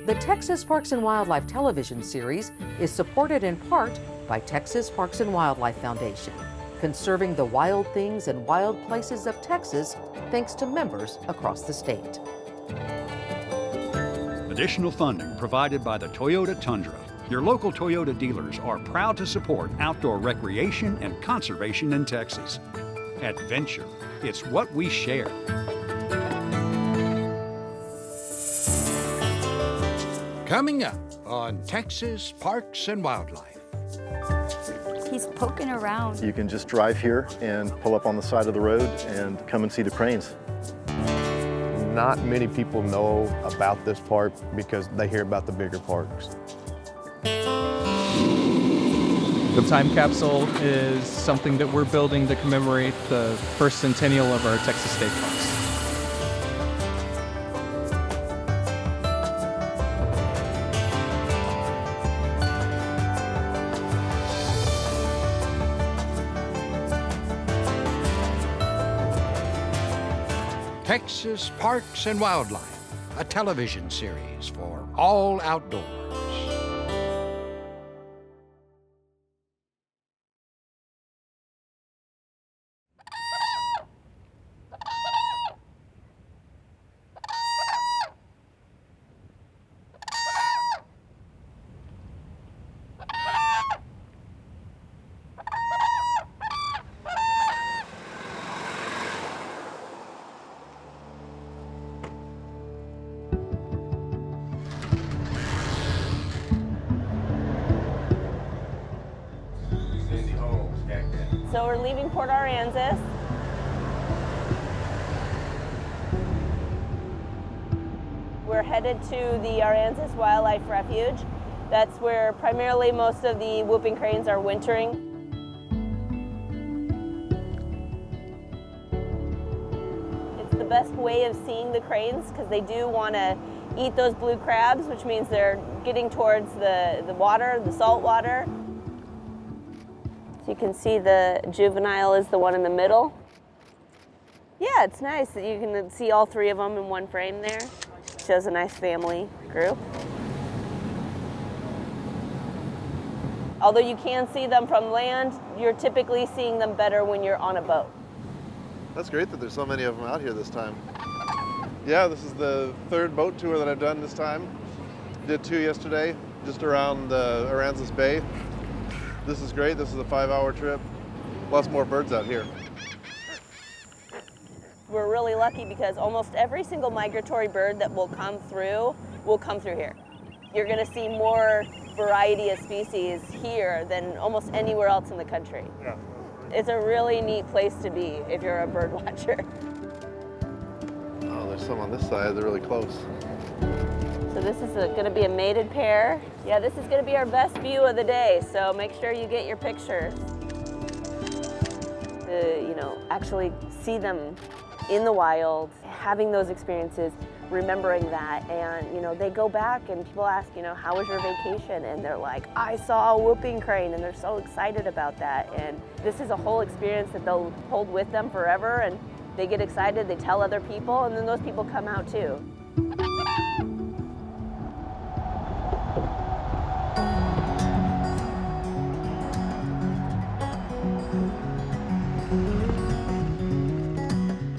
The Texas Parks and Wildlife television series is supported in part by Texas Parks and Wildlife Foundation, conserving the wild things and wild places of Texas thanks to members across the state. Additional funding provided by the Toyota Tundra. Your local Toyota dealers are proud to support outdoor recreation and conservation in Texas. Adventure, it's what we share. Coming up on Texas Parks and Wildlife. He's poking around. You can just drive here and pull up on the side of the road and come and see the cranes. Not many people know about this park because they hear about the bigger parks. The time capsule is something that we're building to commemorate the first centennial of our Texas state parks. Texas Parks and Wildlife, a television series for all outdoors. So we're leaving Port Aransas. We're headed to the Aransas Wildlife Refuge. That's where primarily most of the whooping cranes are wintering. It's the best way of seeing the cranes because they do want to eat those blue crabs, which means they're getting towards the water, the salt water. So you can see the juvenile is the one in the middle. Yeah, it's nice that you can see all three of them in one frame there. Shows a nice family group. Although you can see them from land, you're typically seeing them better when you're on a boat. That's great that there's so many of them out here this time. Yeah, this is the third boat tour that I've done this time. Did two yesterday, just around the Aransas Bay. This is great. This is a 5-hour trip. Lots more birds out here. We're really lucky because almost every single migratory bird that will come through here. You're going to see more variety of species here than almost anywhere else in the country. Yeah. It's a really neat place to be if you're a bird watcher. Oh, there's some on this side. They're really close. So this is going to be a mated pair. Yeah, this is going to be our best view of the day, so make sure you get your pictures. To, actually see them in the wild, having those experiences, remembering that, and, they go back and people ask, how was your vacation? And they're like, I saw a whooping crane, and they're so excited about that. And this is a whole experience that they'll hold with them forever, and they get excited, they tell other people, and then those people come out too.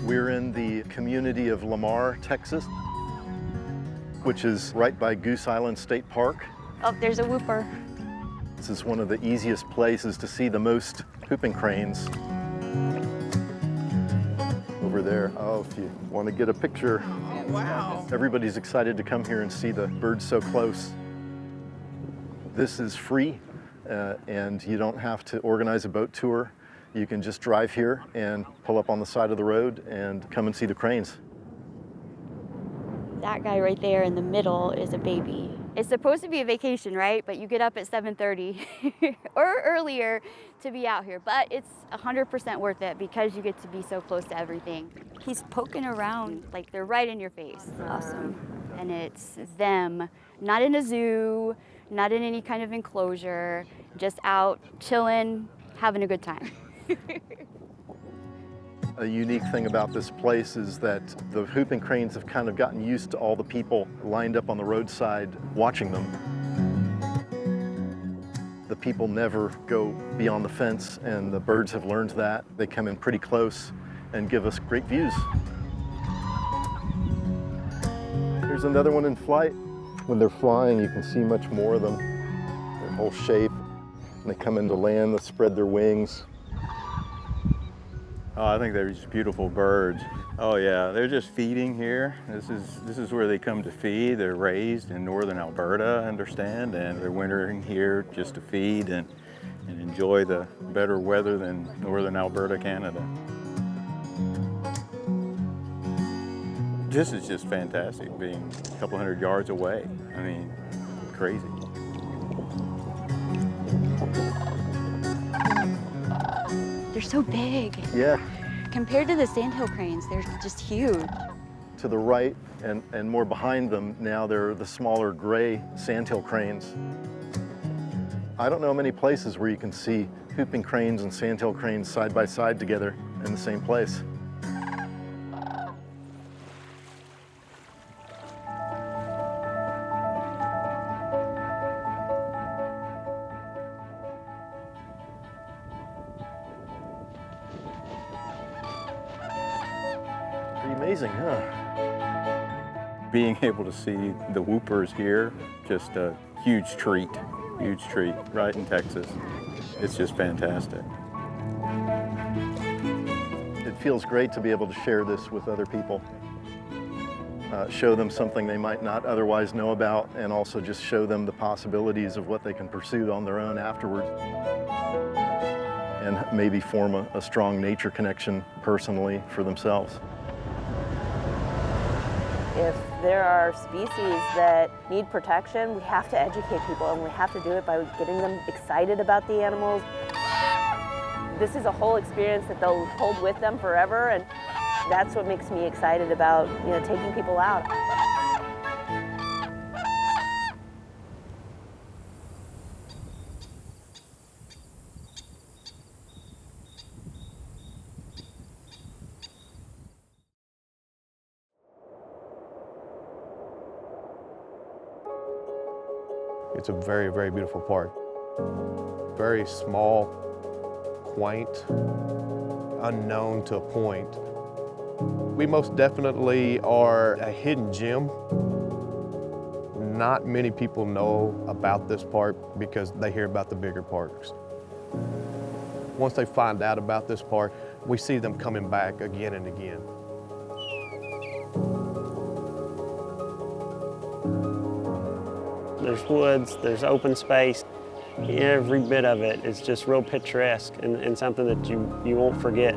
We're in the community of Lamar, Texas, which is right by Goose Island State Park. Oh, there's a whooper. This is one of the easiest places to see the most whooping cranes. Over there. Oh, if you want to get a picture. Oh, wow. Everybody's excited to come here and see the birds so close. This is free, and you don't have to organize a boat tour. You can just drive here and pull up on the side of the road and come and see the cranes. That guy right there in the middle is a baby. It's supposed to be a vacation, right? But you get up at 7:30 or earlier to be out here. But it's 100% worth it because you get to be so close to everything. He's poking around, like they're right in your face. Awesome. And it's them, not in a zoo, not in any kind of enclosure, just out chilling, having a good time. A unique thing about this place is that the whooping cranes have kind of gotten used to all the people lined up on the roadside watching them. The people never go beyond the fence, and the birds have learned that. They come in pretty close and give us great views. Here's another one in flight. When they're flying, you can see much more of them, their whole shape. When they come into land, they spread their wings. Oh, I think they're just beautiful birds. Oh yeah, they're just feeding here. This is where they come to feed. They're raised in northern Alberta, I understand, and they're wintering here just to feed and enjoy the better weather than northern Alberta, Canada. This is just fantastic, being a couple hundred yards away. I mean, crazy. They're so big. Yeah. Compared to the sandhill cranes, they're just huge. To the right and more behind them now, they're the smaller gray sandhill cranes. I don't know many places where you can see whooping cranes and sandhill cranes side by side together in the same place. Pretty amazing, huh? Being able to see the whoopers here, just a huge treat right in Texas. It's just fantastic. It feels great to be able to share this with other people. Show them something they might not otherwise know about, and also just show them the possibilities of what they can pursue on their own afterwards. And maybe form a strong nature connection personally for themselves. If there are species that need protection, we have to educate people, and we have to do it by getting them excited about the animals. This is a whole experience that they'll hold with them forever, and that's what makes me excited about, taking people out. It's a very, very beautiful park. Very small, quaint, unknown to a point. We most definitely are a hidden gem. Not many people know about this park because they hear about the bigger parks. Once they find out about this park, we see them coming back again and again. There's woods, there's open space. Every bit of it is just real picturesque and something that you won't forget.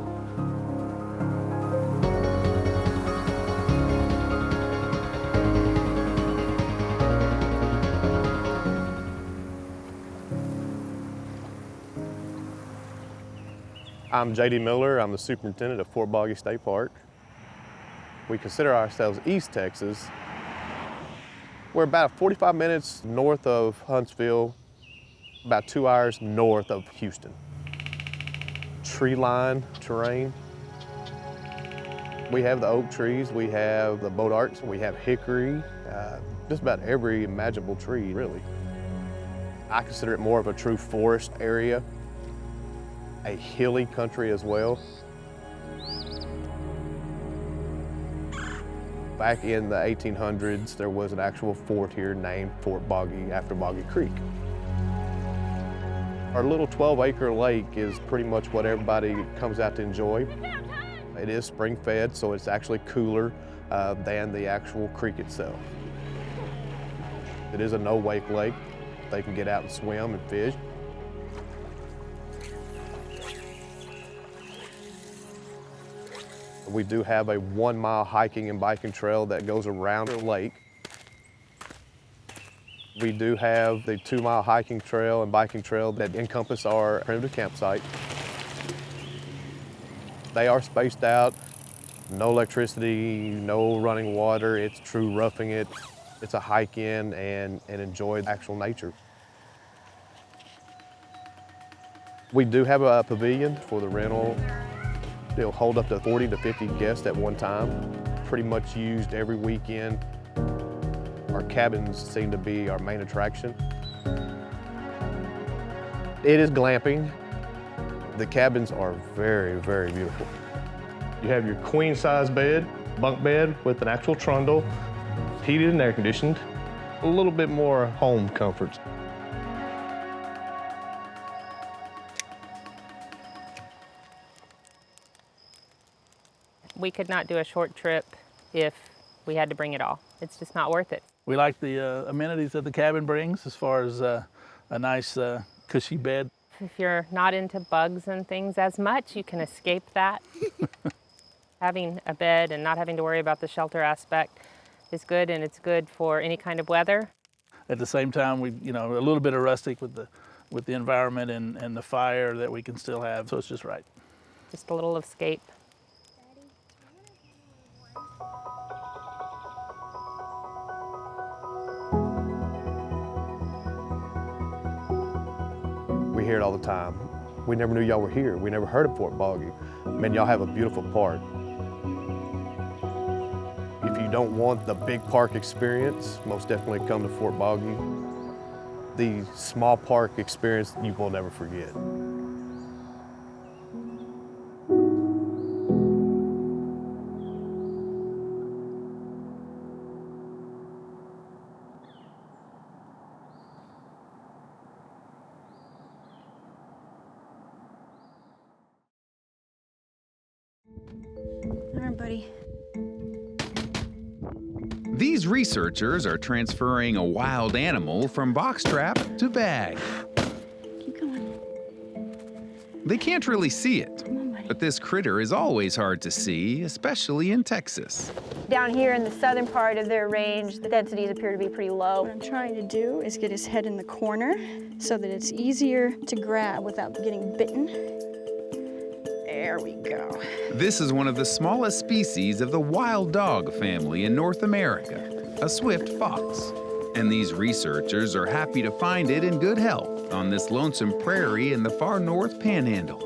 I'm J.D. Miller. I'm the superintendent of Fort Boggy State Park. We consider ourselves East Texas. We're about 45 minutes north of Huntsville, about 2 hours north of Houston. Tree line terrain. We have the oak trees, we have the bodarks, we have hickory, just about every imaginable tree, really. I consider it more of a true forest area, a hilly country as well. Back in the 1800s, there was an actual fort here named Fort Boggy after Boggy Creek. Our little 12-acre lake is pretty much what everybody comes out to enjoy. It is spring-fed, so it's actually cooler than the actual creek itself. It is a no-wake lake. They can get out and swim and fish. We do have a 1-mile hiking and biking trail that goes around the lake. We do have the 2-mile hiking trail and biking trail that encompass our primitive campsite. They are spaced out, no electricity, no running water. It's true roughing it. It's a hike in and enjoy actual nature. We do have a pavilion for the rental. It'll hold up to 40 to 50 guests at one time. Pretty much used every weekend. Our cabins seem to be our main attraction. It is glamping. The cabins are very, very beautiful. You have your queen size bed, bunk bed with an actual trundle, heated and air conditioned. A little bit more home comforts. We could not do a short trip if we had to bring it all. It's just not worth it. We like the amenities that the cabin brings as far as a nice cushy bed. If you're not into bugs and things as much, you can escape that. Having a bed and not having to worry about the shelter aspect is good, and it's good for any kind of weather. At the same time, we, a little bit of rustic with the environment and the fire that we can still have, so it's just right. Just a little escape. We hear it all the time. We never knew y'all were here. We never heard of Fort Boggy. Man, y'all have a beautiful park. If you don't want the big park experience, most definitely come to Fort Boggy. The small park experience you will never forget. All right, buddy. These researchers are transferring a wild animal from box trap to bag. Keep going. They can't really see it, but this critter is always hard to see, especially in Texas. Down here in the southern part of their range, the densities appear to be pretty low. What I'm trying to do is get his head in the corner so that it's easier to grab without getting bitten. There we go. This is one of the smallest species of the wild dog family in North America, a swift fox. And these researchers are happy to find it in good health on this lonesome prairie in the far north panhandle.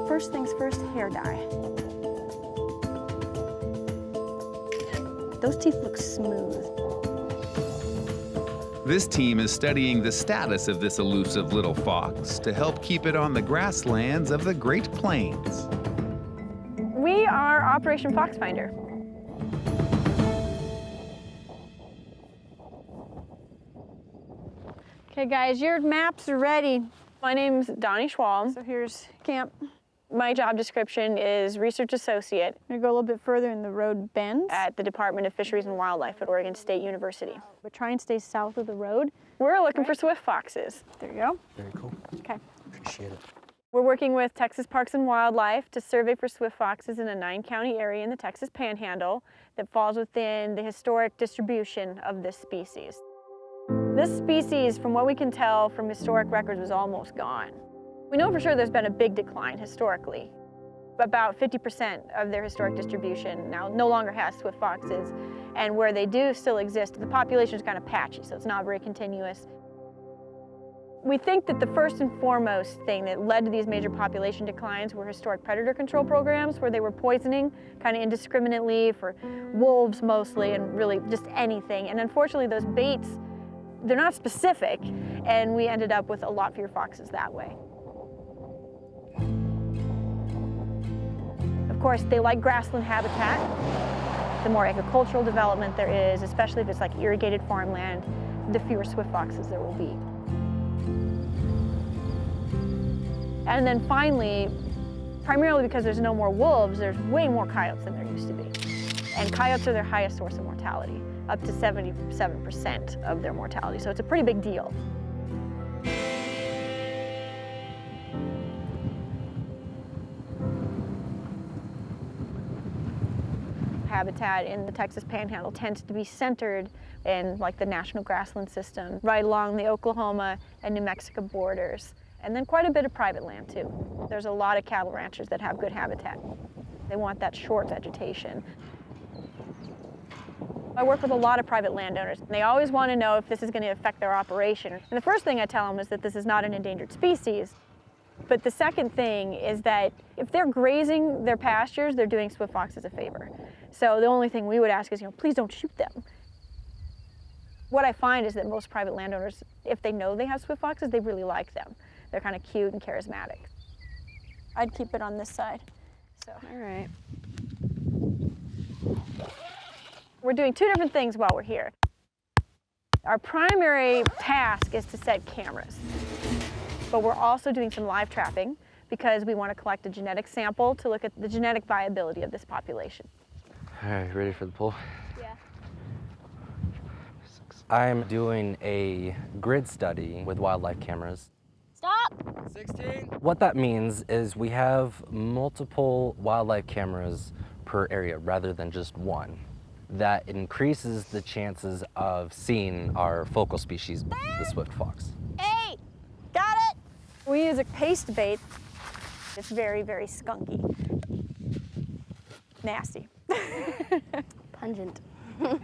First things first, hair dye. Those teeth look smooth. This team is studying the status of this elusive little fox to help keep it on the grasslands of the Great Plains. We are Operation Fox Finder. Okay guys, your maps are ready. My name's Donnie Schwalm. So here's camp. My job description is research associate. I'm gonna go a little bit further and the road bends. At the Department of Fisheries and Wildlife at Oregon State University. But try and stay south of the road. We're looking for swift foxes. There you go. Very cool. Okay. Appreciate it. We're working with Texas Parks and Wildlife to survey for swift foxes in a 9-county area in the Texas Panhandle that falls within the historic distribution of this species. This species, from what we can tell from historic records, was almost gone. We know for sure there's been a big decline historically. About 50% of their historic distribution now no longer has swift foxes, and where they do still exist, the population is kind of patchy, so it's not very continuous. We think that the first and foremost thing that led to these major population declines were historic predator control programs, where they were poisoning kind of indiscriminately for wolves mostly, and really just anything. And unfortunately, those baits, they're not specific, and we ended up with a lot fewer foxes that way. Of course, they like grassland habitat. The more agricultural development there is, especially if it's like irrigated farmland, the fewer swift foxes there will be. And then finally, primarily because there's no more wolves, there's way more coyotes than there used to be. And coyotes are their highest source of mortality, up to 77% of their mortality. So it's a pretty big deal. Habitat in the Texas Panhandle tends to be centered in like the National Grassland System, right along the Oklahoma and New Mexico borders. And then quite a bit of private land too. There's a lot of cattle ranchers that have good habitat. They want that short vegetation. I work with a lot of private landowners, and they always want to know if this is going to affect their operation. And the first thing I tell them is that this is not an endangered species. But the second thing is that if they're grazing their pastures, they're doing swift foxes a favor. So the only thing we would ask is, please don't shoot them. What I find is that most private landowners, if they know they have swift foxes, they really like them. They're kind of cute and charismatic. I'd keep it on this side. So. All right. We're doing two different things while we're here. Our primary task is to set cameras, but we're also doing some live trapping because we want to collect a genetic sample to look at the genetic viability of this population. All right, ready for the pull? Yeah. I'm doing a grid study with wildlife cameras. Stop! 16. What that means is we have multiple wildlife cameras per area rather than just one. That increases the chances of seeing our focal species, the swift fox. 8! Got it! We use a paste bait. It's very, very skunky. Nasty. Pungent. The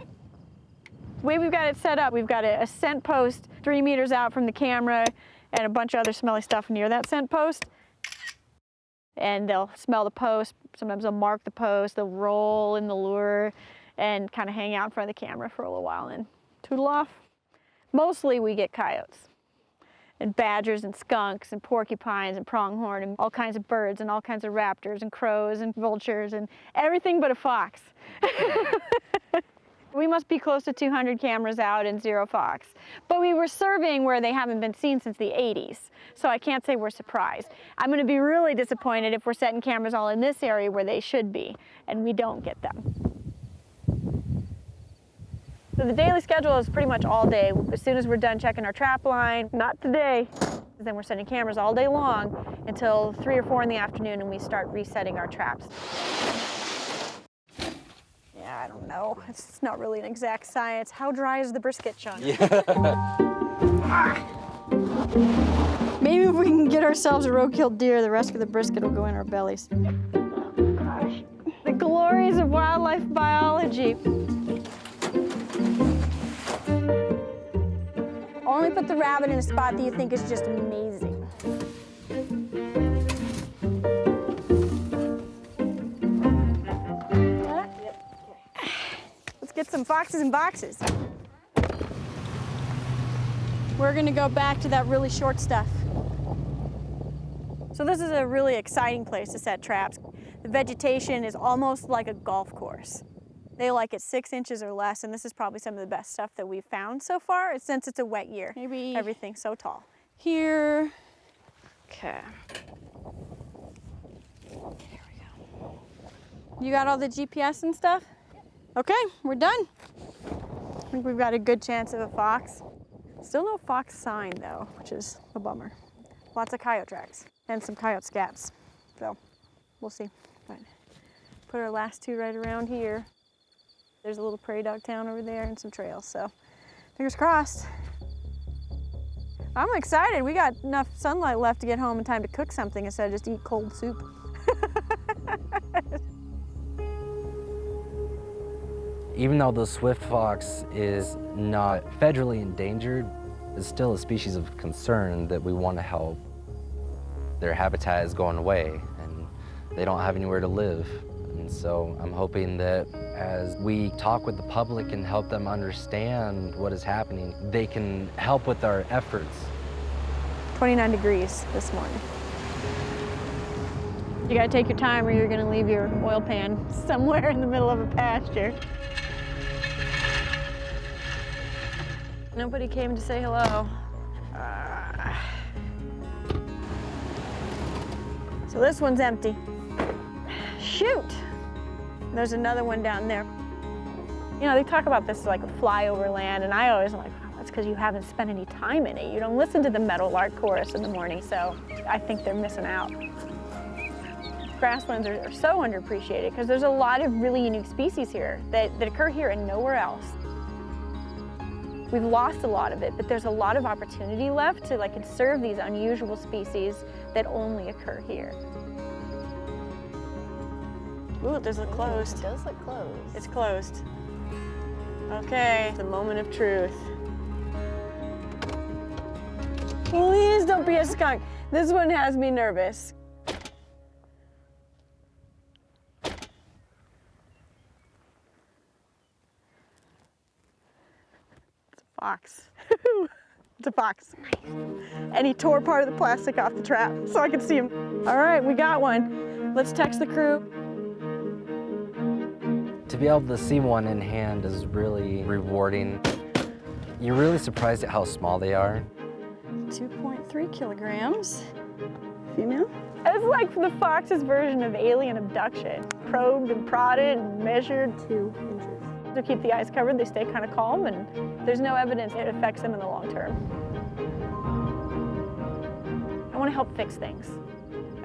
way we've got it set up, we've got a scent post 3 meters out from the camera and a bunch of other smelly stuff near that scent post. And they'll smell the post. Sometimes they'll mark the post. They'll roll in the lure and kind of hang out in front of the camera for a little while and then tootle off. Mostly we get coyotes and badgers and skunks and porcupines and pronghorn and all kinds of birds and all kinds of raptors and crows and vultures and everything but a fox. We must be close to 200 cameras out and 0 fox. But we were surveying where they haven't been seen since the 80s, so I can't say we're surprised. I'm going to be really disappointed if we're setting cameras all in this area where they should be, and we don't get them. So the daily schedule is pretty much all day. As soon as we're done checking our trap line, not today, then we're setting cameras all day long until 3 or 4 in the afternoon, and we start resetting our traps. Yeah, I don't know. It's not really an exact science. How dry is the brisket, Sean? Yeah. Maybe if we can get ourselves a road-killed deer, the rest of the brisket will go in our bellies. The glories of wildlife biology. Only put the rabbit in a spot that you think is just amazing. Let's get some foxes and boxes. We're gonna go back to that really short stuff. So this is a really exciting place to set traps. The vegetation is almost like a golf course. They like it 6 inches or less, and this is probably some of the best stuff that we've found so far, since it's a wet year. Maybe everything's so tall. Here. Okay. There we go. You got all the GPS and stuff? Okay, we're done. I think we've got a good chance of a fox. Still no fox sign though, which is a bummer. Lots of coyote tracks and some coyote scabs. So we'll see. But put our last 2 right around here. There's a little prairie dog town over there and some trails, so fingers crossed. I'm excited. We got enough sunlight left to get home in time to cook something instead of just eat cold soup. Even though the swift fox is not federally endangered, it's still a species of concern that we want to help. Their habitat is going away and they don't have anywhere to live. And so I'm hoping that as we talk with the public and help them understand what is happening, they can help with our efforts. 29 degrees this morning. You gotta take your time or you're gonna leave your oil pan somewhere in the middle of a pasture. Nobody came to say hello. So this one's empty. Shoot! There's another one down there. You know, they talk about this like a flyover land, and I always am like, oh, that's because you haven't spent any time in it. You don't listen to the meadowlark chorus in the morning, so I think they're missing out. Grasslands are so underappreciated because there's a lot of really unique species here that occur here and nowhere else. We've lost a lot of it, but there's a lot of opportunity left to like conserve these unusual species that only occur here. Ooh, it does look closed. It does look closed. It's closed. Okay, the moment of truth. Please don't be a skunk. This one has me nervous. It's a fox. It's a fox. And he tore part of the plastic off the trap so I could see him. All right, we got one. Let's text the crew. To be able to see one in hand is really rewarding. You're really surprised at how small they are. 2.3 kilograms. Female. It's like the fox's version of alien abduction. Probed and prodded and measured 2 inches. To keep the eyes covered, they stay kind of calm, and there's no evidence it affects them in the long term. I want to help fix things.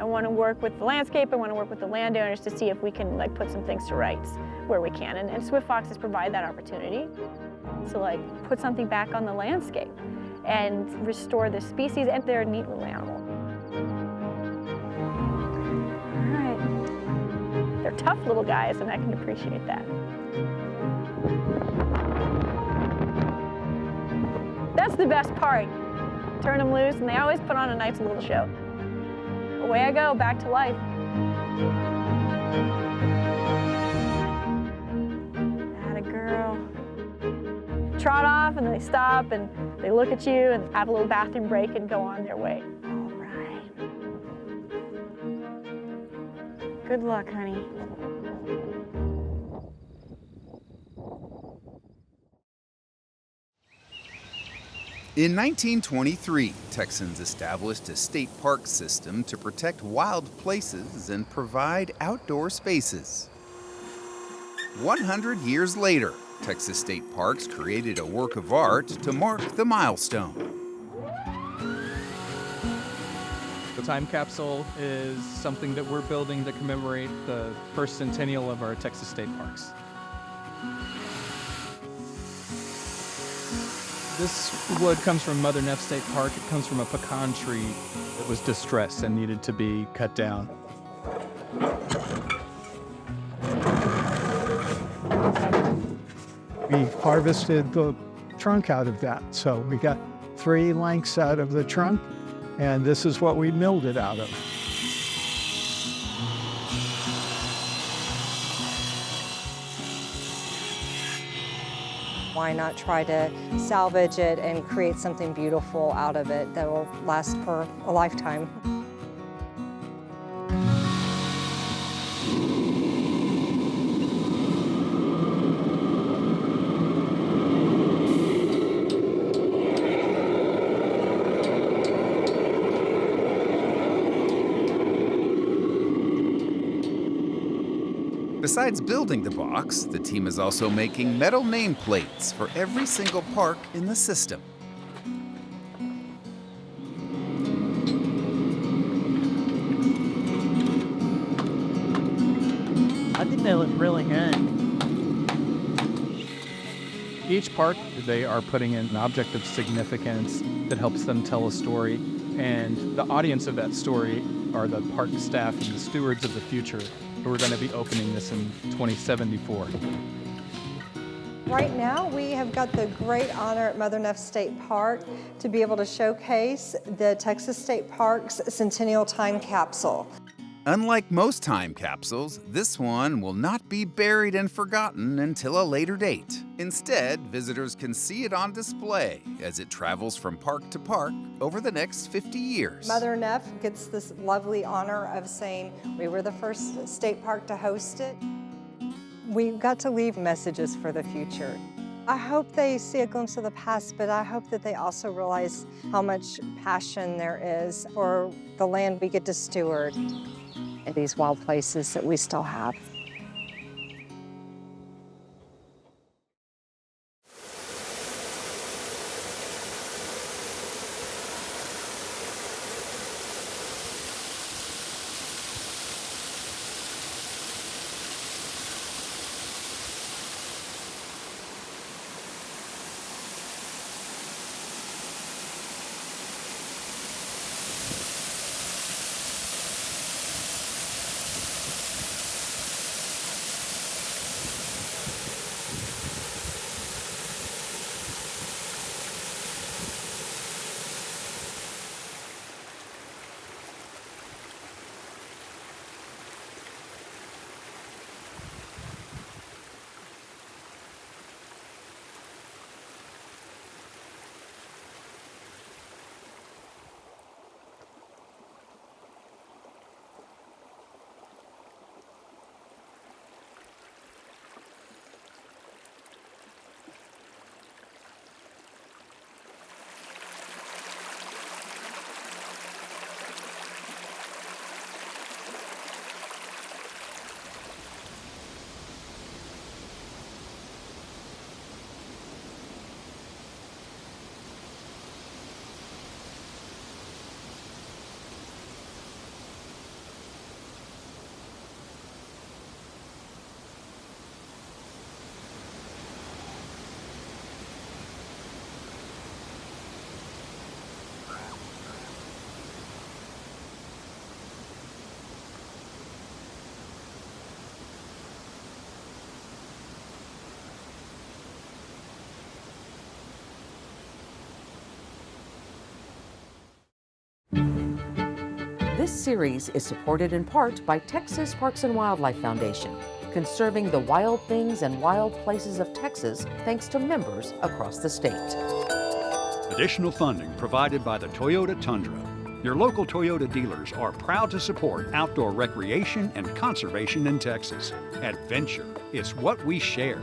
I want to work with the landscape. I want to work with the landowners to see if we can put some things to rights where we can, and swift foxes provide that opportunity. So put something back on the landscape and restore the species, and they're a neat little animal. All right. They're tough little guys, and I can appreciate that. That's the best part. Turn them loose, and they always put on a nice little show. Away I go, back to life. Atta girl. Trot off, and they stop, and they look at you, and have a little bathroom break, and go on their way. All right. Good luck, honey. In 1923, Texans established a state park system to protect wild places and provide outdoor spaces. 100 years later, Texas State Parks created a work of art to mark the milestone. The time capsule is something that we're building to commemorate the first centennial of our Texas State Parks. This wood comes from Mother Neff State Park. It comes from a pecan tree that was distressed and needed to be cut down. We harvested the trunk out of that. So we got 3 lengths out of the trunk, and this is what we milled it out of. Why not try to salvage it and create something beautiful out of it that will last for a lifetime? Besides building the box, the team is also making metal nameplates for every single park in the system. I think they look really good. Each park, they are putting in an object of significance that helps them tell a story, and the audience of that story are the park staff and the stewards of the future. We're going to be opening this in 2074. Right now, we have got the great honor at Mother Neff State Park to be able to showcase the Texas State Park's Centennial Time Capsule. Unlike most time capsules, this one will not be buried and forgotten until a later date. Instead, visitors can see it on display as it travels from park to park over the next 50 years. Mother Neff gets this lovely honor of saying we were the first state park to host it. We got to leave messages for the future. I hope they see a glimpse of the past, but I hope that they also realize how much passion there is for the land we get to steward and these wild places that we still have. This series is supported in part by Texas Parks and Wildlife Foundation, conserving the wild things and wild places of Texas thanks to members across the state. Additional funding provided by the Toyota Tundra. Your local Toyota dealers are proud to support outdoor recreation and conservation in Texas. Adventure, it's what we share.